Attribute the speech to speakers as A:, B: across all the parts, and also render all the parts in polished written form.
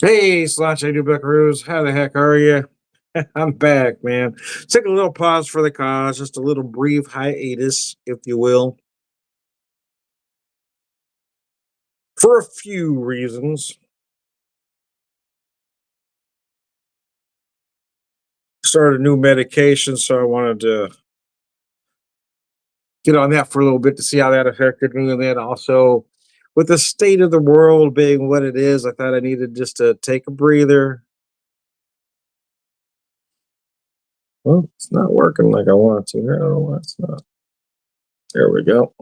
A: Hey, Sláinte do Buckaroos. How the heck are you? I'm back, man. Take a little pause for the cause, just a little brief hiatus, if you will, for a few reasons. Started a new medication, so I wanted to get on that for a little bit to see how that affected me. And then also, with the state of the world being what it is, I thought I needed just to take a breather. Well, it's not working like I want to. No, it's not. There we go.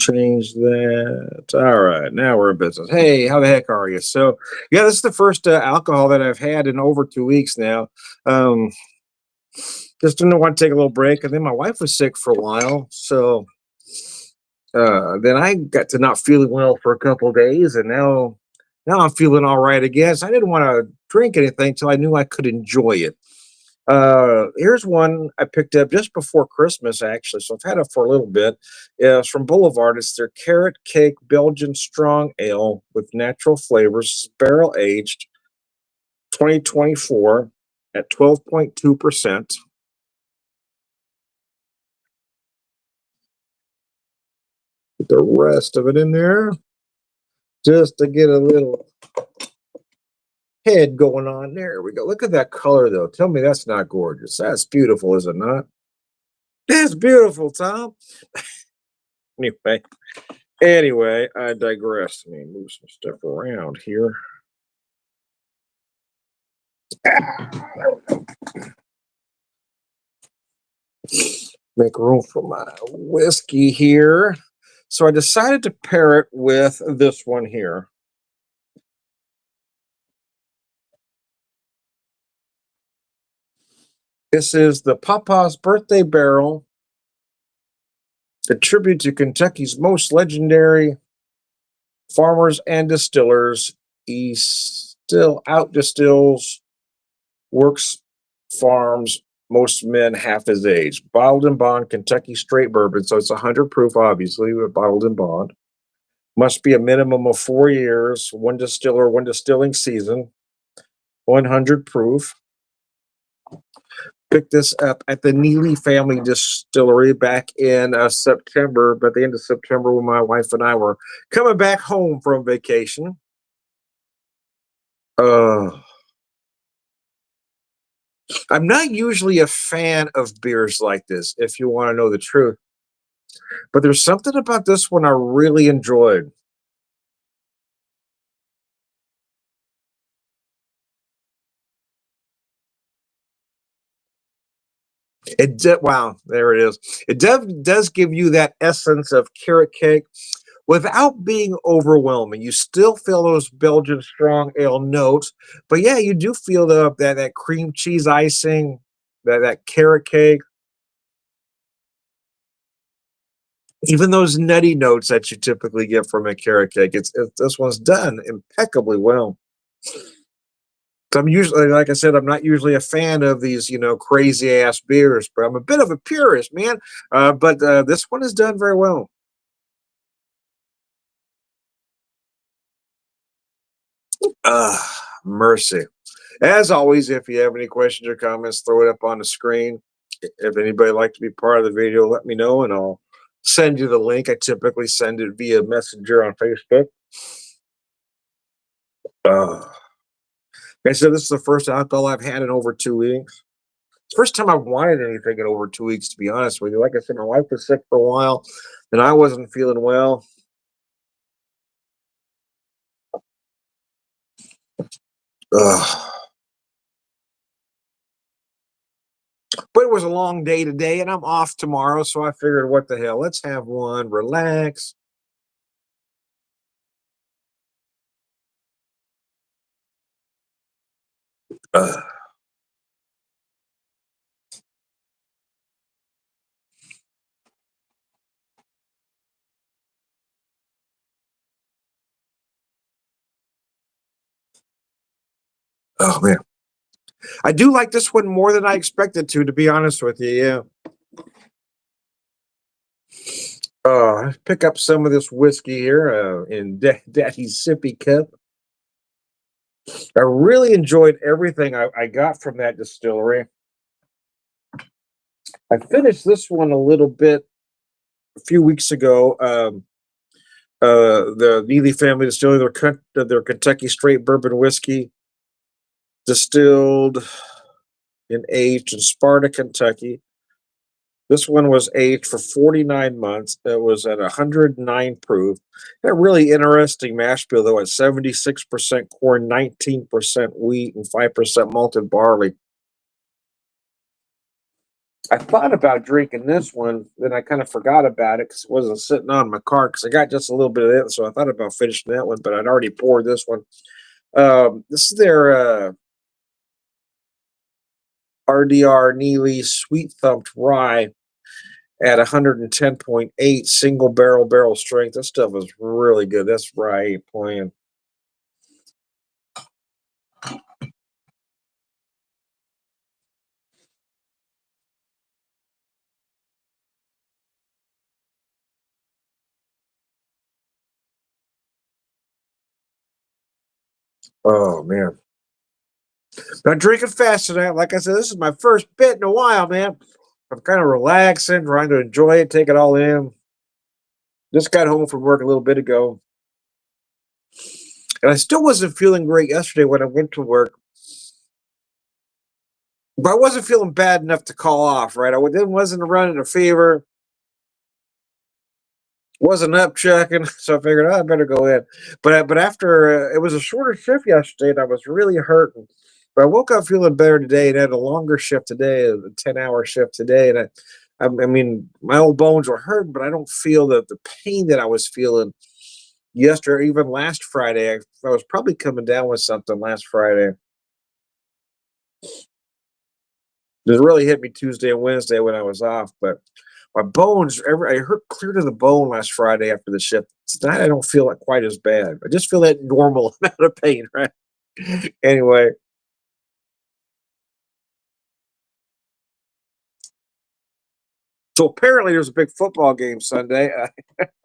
A: Change that. All right, now we're in business. Hey, how the heck are you? So, yeah, this is the first alcohol that I've had in over 2 weeks now. Um, just didn't want to take a little break, and then my wife was sick for a while, so then I got to not feeling well for a couple of days, and now I'm feeling all right again. So I didn't want to drink anything till I knew I could enjoy it. Here's one I picked up just before Christmas, actually. So I've had it for a little bit. It's from Boulevard. It's their carrot cake Belgian strong ale with natural flavors, barrel aged, 2024 at 12.2%. Put the rest of it in there just to get a little head going on. There we go. Look at that color, though. Tell me that's not gorgeous. That's beautiful, is it not? That's beautiful, Tom. Anyway, Anyway, I digress. Let me move some stuff around here. Make room for my whiskey here. So I decided to pair it with this one here. This is the Papa's Birthday Barrel, a tribute to Kentucky's most legendary farmers and distillers. He still out distills, works farms, most men half his age. Bottled and bond Kentucky straight bourbon, so it's 100 proof, obviously, but bottled and bond. Must be a minimum of 4 years, one distiller, one distilling season, 100 proof. Picked this up at the Neely Family Distillery back in September, but the end of September when my wife and I were coming back home from vacation. Uh, I'm not usually a fan of beers like this, if you want to know the truth, but there's something about this one I really enjoyed. Wow, there it is. It does give you that essence of carrot cake without being overwhelming. You still feel those Belgian strong ale notes, but yeah, you do feel that cream cheese icing, that carrot cake, even those nutty notes that you typically get from a carrot cake. This one's done impeccably well. So I'm usually, like I said, I'm not usually a fan of these, crazy ass beers, but I'm a bit of a purist, man. But this one is done very well. Uh, Mercy. As always, if you have any questions or comments, throw it up on the screen. If anybody would like to be part of the video, let me know and I'll send you the link. I typically send it via Messenger on Facebook. Like I said, this is the first alcohol I've had in over 2 weeks. It's the first time I've wanted anything in over 2 weeks, to be honest with you. Like I said, my wife was sick for a while and I wasn't feeling well. Ugh. But it was a long day today and I'm off tomorrow. So I figured, what the hell? Let's have one, relax. Ugh. Oh, man. I do like this one more than I expected to be honest with you. Yeah. Pick up some of this whiskey here in Daddy's sippy cup. I really enjoyed everything I got from that distillery. I finished this one a little bit a few weeks ago. The Neely family distillery, their Kentucky straight bourbon whiskey, distilled and aged in Sparta, Kentucky. This one was aged for 49 months. It was at 109 proof. A really interesting mash bill, though, at 76% corn, 19% wheat, and 5% malted barley. I thought about drinking this one, then I kind of forgot about it because it wasn't sitting on my car because I got just a little bit of it. So I thought about finishing that one, but I'd already poured this one. This is their RDR Neely Sweet Thumped Rye at 110.8 single barrel strength. This stuff is really good. That's rye ain't playing. Oh man. Not drinking fast tonight. Like I said, this is my first bit in a while, man. I'm kind of relaxing, trying to enjoy it, take it all in. Just got home from work a little bit ago. And I still wasn't feeling great yesterday when I went to work. But I wasn't feeling bad enough to call off, right? Wasn't running a fever, wasn't up checking, so I figured, oh, I better go in. But after it was a shorter shift yesterday, and I was really hurting. But I woke up feeling better today, and had a longer shift today, a 10-hour shift today, and I mean, my old bones were hurting, but I don't feel the pain that I was feeling yesterday, even last Friday. I was probably coming down with something last Friday. It really hit me Tuesday and Wednesday when I was off, but my bones, I hurt clear to the bone last Friday after the shift. Tonight I don't feel it quite as bad. I just feel that normal amount of pain, right? Anyway, so apparently there's a big football game Sunday.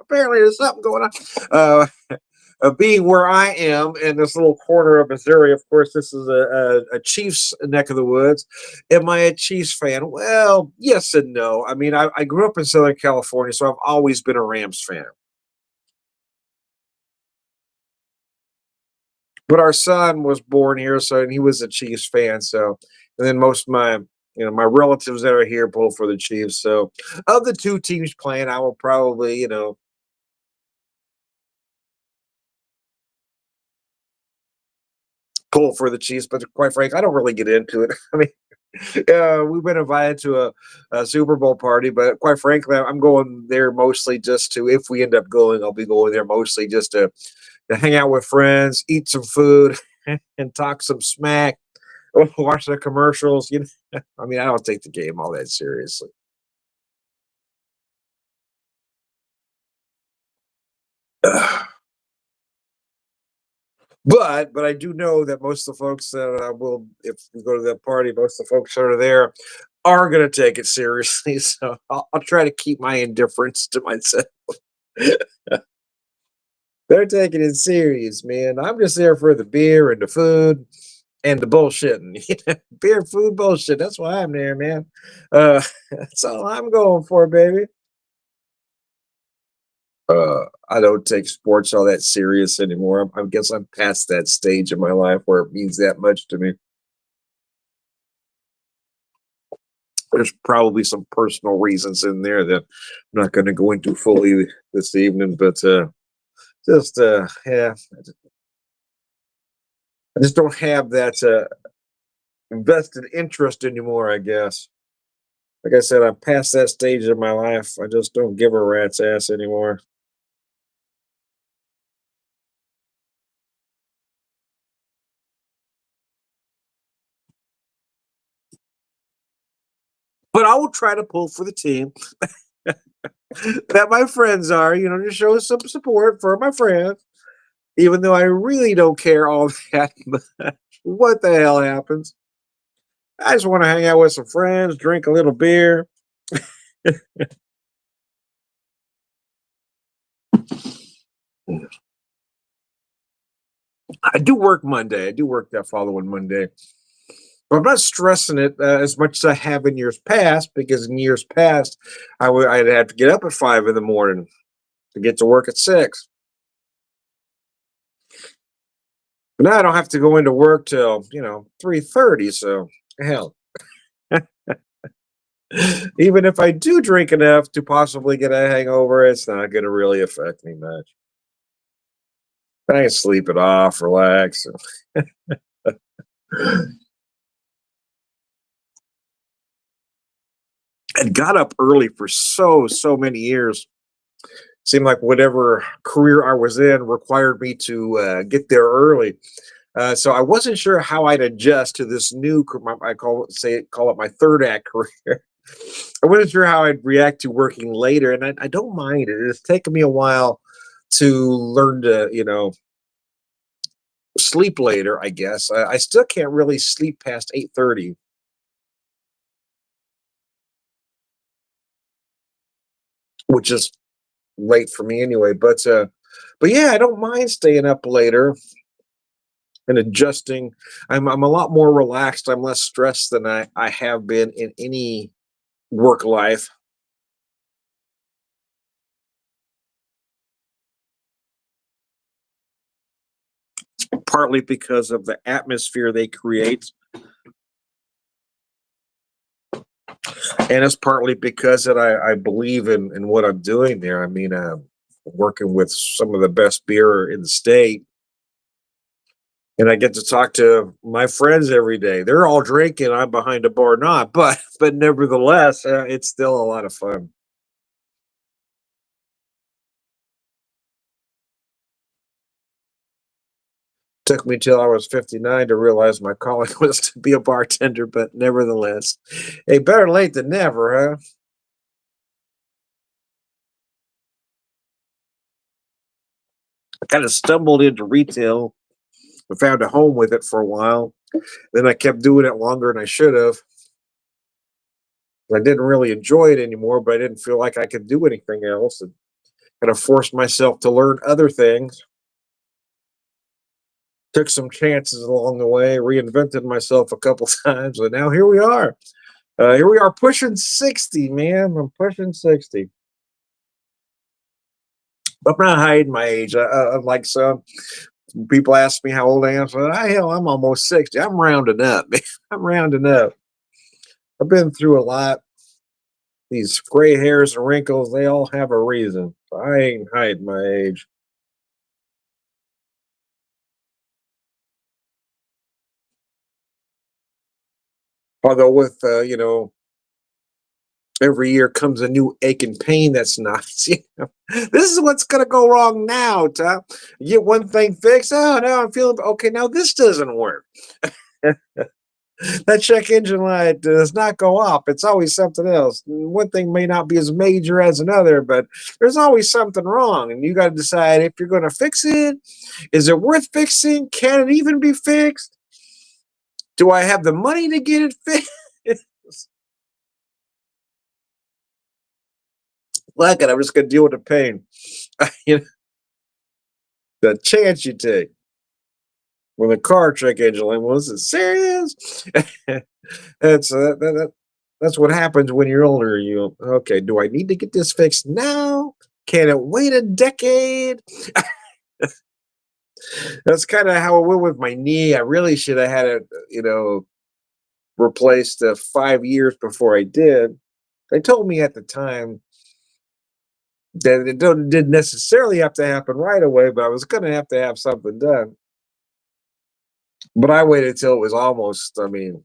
A: Apparently there's something going on. Being where I am in this little corner of Missouri, of course, this is a Chiefs neck of the woods. Am I a Chiefs fan? Well, yes and no. I mean, I grew up in Southern California, so I've always been a Rams fan. But our son was born here, so and he was a Chiefs fan. So, and then most of my relatives that are here pull for the Chiefs. So, of the two teams playing, I will probably pull for the Chiefs. But quite frankly, I don't really get into it. I mean, we've been invited to a Super Bowl party, but quite frankly, I'm going there mostly just to. If we end up going, I'll be going there mostly just to hang out with friends, eat some food, and talk some smack. Watch the commercials. I mean, I don't take the game all that seriously. But I do know that most of the folks that will, if we go to that party, most of the folks that are there are going to take it seriously. So I'll try to keep my indifference to myself. They're taking it serious, man. I'm just there for the beer and the food and the bullshitting. Beer, food, bullshit. That's why I'm there, man. That's all I'm going for, baby. I don't take sports all that serious anymore. I guess I'm past that stage in my life where it means that much to me. There's probably some personal reasons in there that I'm not going to go into fully this evening, but yeah, I just don't have that invested interest anymore. I guess. Like I said, I'm past that stage in my life. I just don't give a rat's ass anymore. But I will try to pull for the team that my friends are, to show some support for my friends, even though I really don't care all that. What the hell happens? I just want to hang out with some friends, drink a little beer. I do work Monday. I do work that following Monday. But I'm not stressing it as much as I have in years past because in years past, I'd have to get up at 5 in the morning to get to work at 6. But now I don't have to go into work till 3:30. So hell, even if I do drink enough to possibly get a hangover, it's not going to really affect me much. I can sleep it off, relax. I got up early for so many years. Seemed like whatever career I was in required me to get there early. So I wasn't sure how I'd adjust to this new. I call it my third act career. I wasn't sure how I'd react to working later, and I don't mind it. It's taken me a while to learn to sleep later. I guess I still can't really sleep past 8:30, which is late for me anyway. But yeah, I don't mind staying up later and adjusting. I'm a lot more relaxed. I'm less stressed than I have been in any work life. Partly because of the atmosphere they create, and it's partly because that I believe in what I'm doing there. I mean, working with some of the best beer in the state, and I get to talk to my friends every day. They're all drinking. I'm behind a bar, not, but nevertheless, it's still a lot of fun. Took me till I was 59 to realize my calling was to be a bartender, but nevertheless, hey, better late than never, huh? I kind of stumbled into retail. I found a home with it for a while. Then I kept doing it longer than I should have. I didn't really enjoy it anymore, but I didn't feel like I could do anything else, and kind of forced myself to learn other things. Took some chances along the way, reinvented myself a couple times, and now here we are. Here we are pushing 60, man. I'm pushing 60. I'm not hiding my age. Like some people ask me how old I am. So, hell, I'm almost 60. I'm rounding up, man. I'm rounding up. I've been through a lot. These gray hairs and wrinkles, they all have a reason. So I ain't hiding my age. Although with every year comes a new ache and pain that's not. This is what's gonna go wrong now, Tom. You get one thing fixed. Oh no, I'm feeling okay. Now this doesn't work. That check engine light does not go off. It's always something else. One thing may not be as major as another, but there's always something wrong, and you got to decide if you're going to fix it. Is it worth fixing? Can it even be fixed? Do I have the money to get it fixed? Like it, I'm just going to deal with the pain. You know, the chance you take when the car check engine light was it serious? That's that's what happens when you're older. You okay? Do I need to get this fixed now? Can it wait a decade? That's kind of how it went with my knee. I really should have had it, replaced 5 years before I did. They told me at the time that didn't necessarily have to happen right away, but I was going to have something done. But I waited till it was almost. I mean,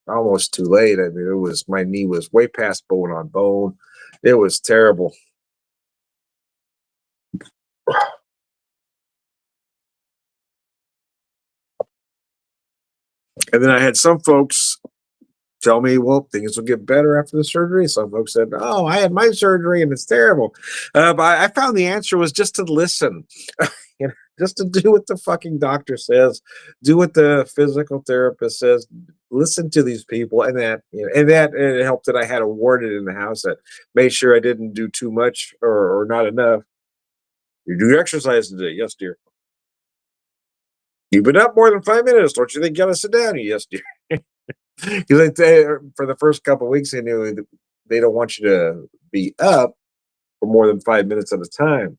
A: almost too late. I mean, it was my knee was way past bone on bone. It was terrible. And then I had some folks tell me, well, things will get better after the surgery. Some folks said, oh, I had my surgery and it's terrible. But I found the answer was just to listen, just to do what the fucking doctor says, do what the physical therapist says, listen to these people. And that it helped that I had a warden in the house that made sure I didn't do too much or not enough. You do exercise today? Yes, dear. You've been up more than 5 minutes. Don't you think you gotta sit down? Yes, dear. Because for the first couple of weeks, they knew that they don't want you to be up for more than 5 minutes at a time,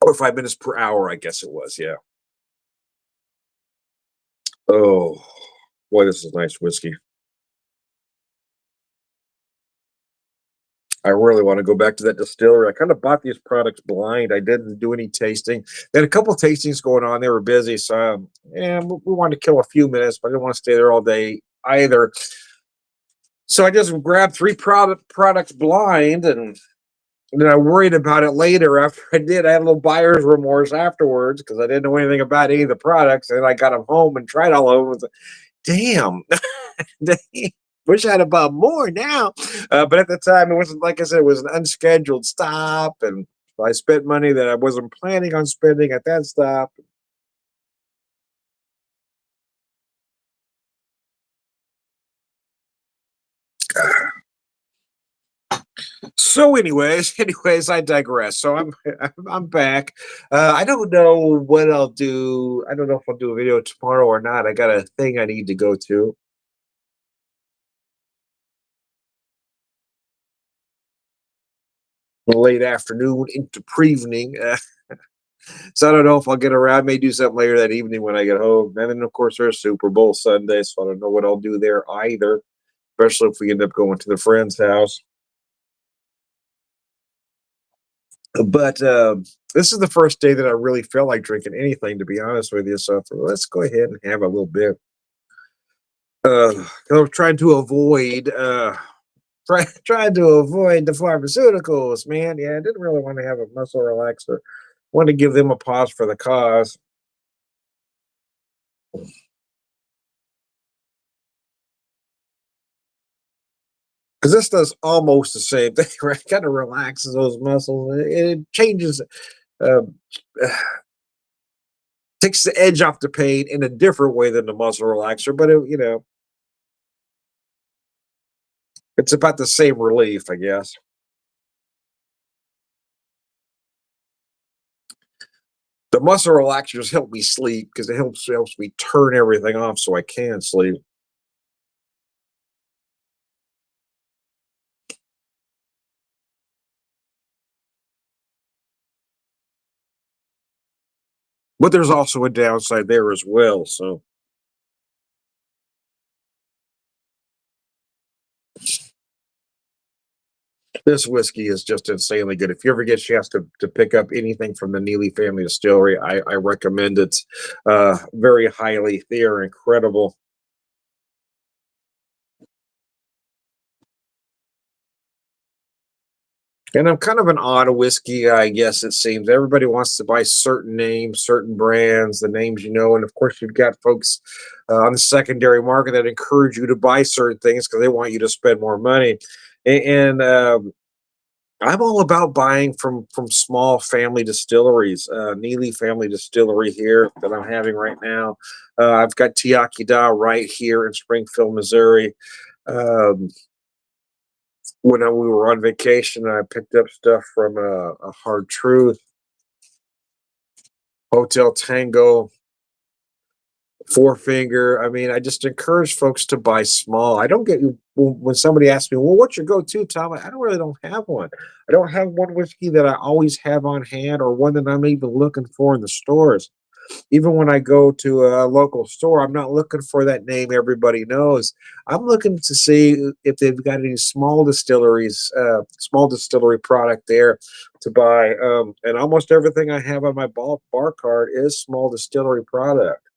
A: or 5 minutes per hour, I guess it was. Yeah. Oh, boy, this is nice whiskey. I really want to go back to that distillery. I kind of bought these products blind. I didn't do any tasting. They had a couple tastings going on. They were busy, so yeah, we wanted to kill a few minutes, but I didn't want to stay there all day either. So I just grabbed three products blind, and then I worried about it later. After I did, I had a little buyer's remorse afterwards because I didn't know anything about any of the products. And I got them home and tried all of them. Damn, wish I'd have bought more now. But at the time, it wasn't, like I said, it was an unscheduled stop, and I spent money that I wasn't planning on spending at that stop. So, anyways, I digress. So I'm back. I don't know what I'll do. I don't know if I'll do a video tomorrow or not. I got a thing I need to go to late afternoon into pre-evening. So I don't know if I'll get around. I may do something later that evening when I get home. And then, of course, there's Super Bowl Sunday, so I don't know what I'll do there either, especially if we end up going to the friend's house. But this is the first day that I really feel like drinking anything, to be honest with you. So let's go ahead and have a little bit. 'Cause I was trying to avoid trying to avoid the pharmaceuticals, man. Yeah, I didn't really want to have a muscle relaxer. Wanted to give them a pause for the cause. Because this does almost the same thing, right? Kind of relaxes those muscles. It changes, uh, takes the edge off the pain in a different way than the muscle relaxer, but it's about the same relief, I guess. The muscle relaxers help me sleep because it helps me turn everything off so I can sleep. But there's also a downside there as well. So this whiskey is just insanely good. If you ever get a chance to pick up anything from the Neely family distillery, I recommend it very highly. They are incredible. And I'm kind of an odd whiskey, I guess it seems. Everybody wants to buy certain names, certain brands, the names you know. And of course, you've got folks on the secondary market that encourage you to buy certain things because they want you to spend more money. And I'm all about buying from small family distilleries. Neely Family Distillery here that I'm having right now. I've got Tiakida right here in Springfield, Missouri. Um, when we were on vacation, I picked up stuff from a Hard Truth, Hotel Tango, Four Finger. I mean, I just encourage folks to buy small. I don't get you when somebody asks me, "Well, what's your go-to, Tom?" I don't have one. I don't have one whiskey that I always have on hand, or one that I'm even looking for in the stores. Even when I go to a local store, I'm not looking for that name everybody knows. I'm looking to see if they've got any small distillery product there to buy. And almost everything I have on my bar card is small distillery product.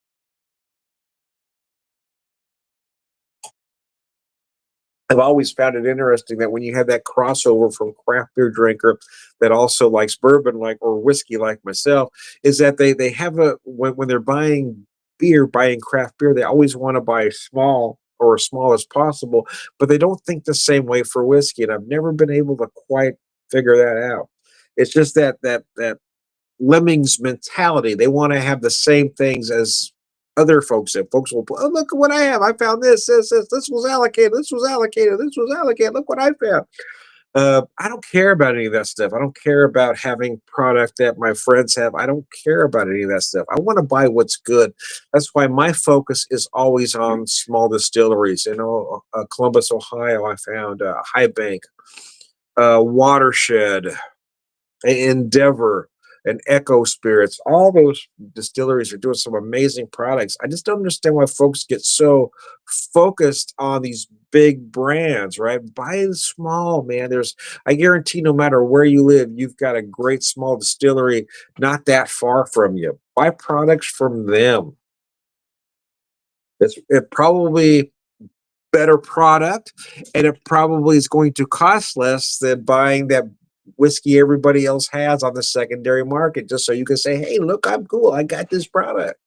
A: I've always found it interesting that when you have that crossover from craft beer drinker that also likes bourbon like or whiskey like myself, is that they have a when they're buying beer, buying craft beer, they always want to buy small or as small as possible, but they don't think the same way for whiskey. And I've never been able to quite figure that out. It's just that lemmings mentality. They want to have the same things as other folks have. Folks will, oh, look at what I have. I found this was allocated. This was allocated. This was allocated. Look what I found. I don't care about any of that stuff. I don't care about having product that my friends have. I don't care about any of that stuff. I want to buy what's good. That's why my focus is always on small distilleries. Columbus, Ohio, I found High Bank, Watershed, Endeavor, and Echo Spirits. All those distilleries are doing some amazing products. I just don't understand why folks get so focused on these big brands, right? Buy the small, man. I guarantee no matter where you live, you've got a great small distillery not that far from you. Buy products from them. It probably better product, and it probably is going to cost less than buying that whiskey everybody else has on the secondary market, just so you can say, hey, look, I'm cool, I got this product.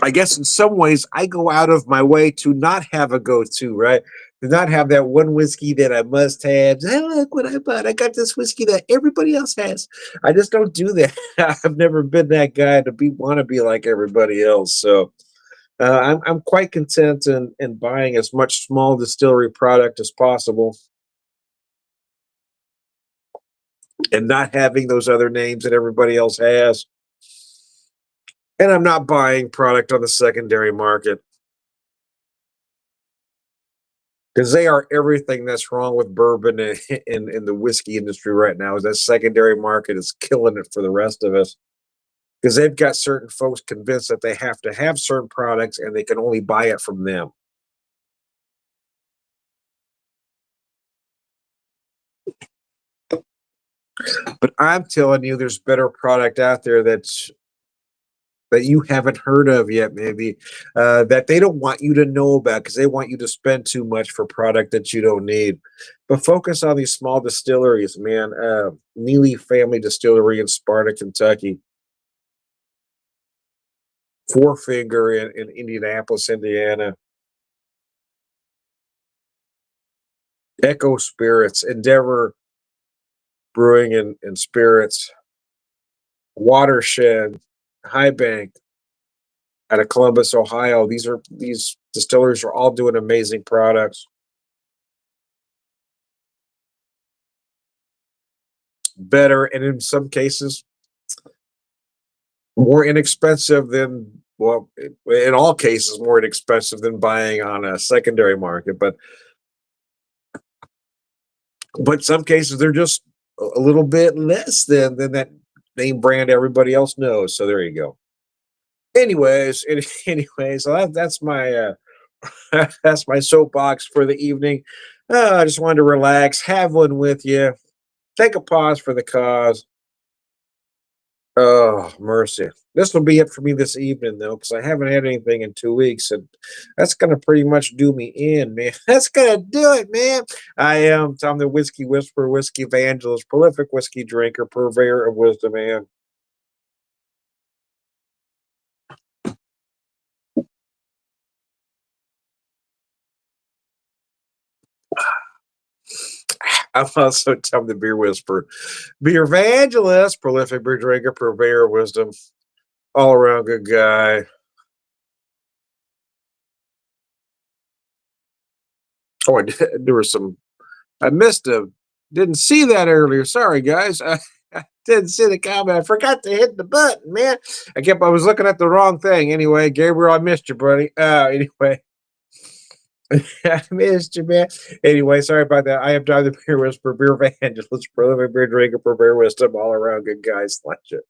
A: I guess in some ways I go out of my way to not have a go-to, right? To not have that one whiskey that I must have. Hey, look what I bought. I got this whiskey that everybody else has. I just don't do that. I've never been that guy to be want to be like everybody else. So I'm quite content in buying as much small distillery product as possible and not having those other names that everybody else has. And I'm not buying product on the secondary market because they are everything that's wrong with bourbon and in the whiskey industry right now. Is that secondary market is killing it for the rest of us because they've got certain folks convinced that they have to have certain products and they can only buy it from them. But I'm telling you, there's better product out there that you haven't heard of yet, maybe that they don't want you to know about because they want you to spend too much for product that you don't need. But focus on these small distilleries, man. Neely Family Distillery in Sparta, Kentucky. Four Finger in Indianapolis, Indiana. Echo Spirits, Endeavor Brewing and Spirits, Watershed, High Bank out of Columbus, Ohio. These distilleries are all doing amazing products. Better, and in some cases more inexpensive than, well, in all cases more inexpensive than buying on a secondary market. But some cases they're just a little bit less than that name brand everybody else knows. So there you go. Anyways, anyways, so that's my that's my soapbox for the evening. I just wanted to relax, have one with you, take a pause for the cause. Oh, mercy. This will be it for me this evening, though, because I haven't had anything in 2 weeks, and that's going to pretty much do me in, man. That's going to do it, man. I am Tom the Whiskey Whisperer, Whiskey Evangelist, prolific whiskey drinker, purveyor of wisdom, man. I'm also Tom the Beer Whisperer, beer evangelist, prolific beer drinker, purveyor of wisdom, all around good guy. Oh, there was some I missed a didn't see that earlier. Sorry, guys. I didn't see the comment. I forgot to hit the button, man. I was looking at the wrong thing. Anyway, Gabriel, I missed you, buddy. Anyway, I missed you, man. Anyway, sorry about that. I am John the Beer Whisperer, beer evangelist, prolific beer drinker, for beer wisdom, all around good guys. Like you.